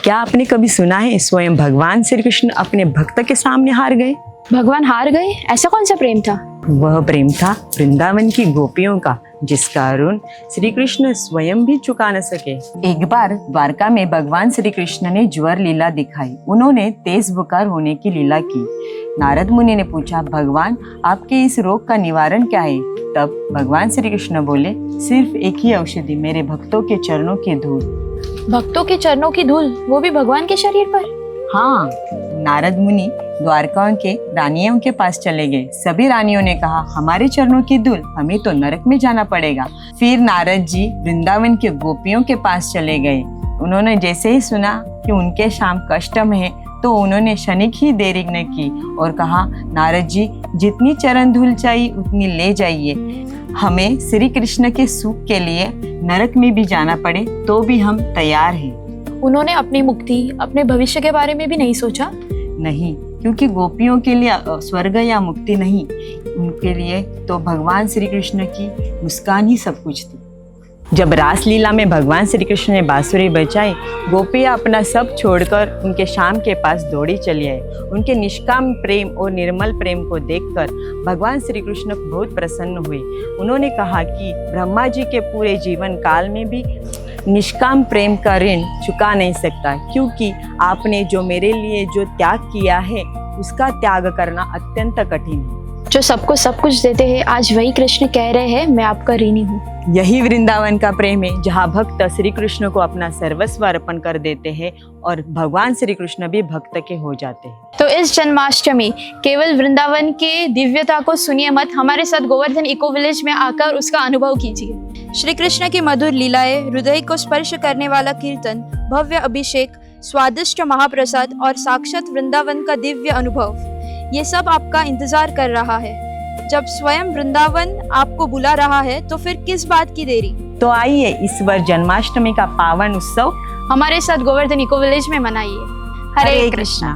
क्या आपने कभी सुना है स्वयं भगवान श्री कृष्ण अपने भक्त के सामने हार गए? भगवान हार गए? ऐसा कौन सा प्रेम था? वह प्रेम था वृंदावन की गोपियों का, जिसका ऋण श्री कृष्ण स्वयं भी चुका न सके। एक बार द्वारका में भगवान श्री कृष्ण ने ज्वर लीला दिखाई। उन्होंने तेज बुखार होने की लीला की। नारद मुनि ने पूछा, भगवान आपके इस रोग का निवारण क्या है? तब भगवान श्री कृष्ण बोले, सिर्फ एक ही औषधि, मेरे भक्तों के चरणों की धूल। भक्तों के चरणों की धूल, वो भी भगवान के शरीर पर? हाँ। नारद मुनि द्वारका के रानियों के पास चले गए। सभी रानियों ने कहा, हमारे चरणों की धूल, हमें तो नरक में जाना पड़ेगा। फिर नारद जी वृंदावन के गोपियों के पास चले गए। उन्होंने जैसे ही सुना कि उनके शाम कष्ट में है, तो उन्होंने क्षणिक ही देरी न की और कहा, नारद जी जितनी चरण धूल चाहिए उतनी ले जाइए। हमें श्री कृष्ण के सुख के लिए नरक में भी जाना पड़े तो भी हम तैयार हैं। उन्होंने अपनी मुक्ति, अपने भविष्य के बारे में भी नहीं सोचा? नहीं, क्योंकि गोपियों के लिए स्वर्ग या मुक्ति नहीं, उनके लिए तो भगवान श्री कृष्ण की मुस्कान ही सब कुछ थी। जब रासलीला में भगवान श्री कृष्ण ने बांसुरी बजाई, गोपियां अपना सब छोड़कर उनके शाम के पास दौड़ी चली आई। उनके निष्काम प्रेम और निर्मल प्रेम को देखकर भगवान श्री कृष्ण बहुत प्रसन्न हुए। उन्होंने कहा कि ब्रह्मा जी के पूरे जीवन काल में भी निष्काम प्रेम का ऋण चुका नहीं सकता, क्योंकि आपने जो मेरे लिए जो त्याग किया है उसका त्याग करना अत्यंत कठिन है। जो सबको सब कुछ देते हैं, आज वही कृष्ण कह रहे हैं, मैं आपका ऋणी हूँ। यही वृंदावन का प्रेम है, जहाँ भक्त श्री कृष्ण को अपना सर्वस्व अर्पण कर देते हैं और भगवान श्री कृष्ण भी भक्त के हो जाते हैं। तो इस जन्माष्टमी केवल वृंदावन के दिव्यता को सुनिए मत, हमारे साथ गोवर्धन इको विलेज में आकर उसका अनुभव कीजिए। श्री कृष्ण की मधुर लीलाएं, हृदय को स्पर्श करने वाला कीर्तन, भव्य अभिषेक, स्वादिष्ट महाप्रसाद और साक्षात वृंदावन का दिव्य अनुभव, ये सब आपका इंतजार कर रहा है। जब स्वयं वृंदावन आपको बुला रहा है तो फिर किस बात की देरी। तो आइए इस बार जन्माष्टमी का पावन उत्सव हमारे साथ गोवर्धन इको विलेज में मनाइए। हरे कृष्णा।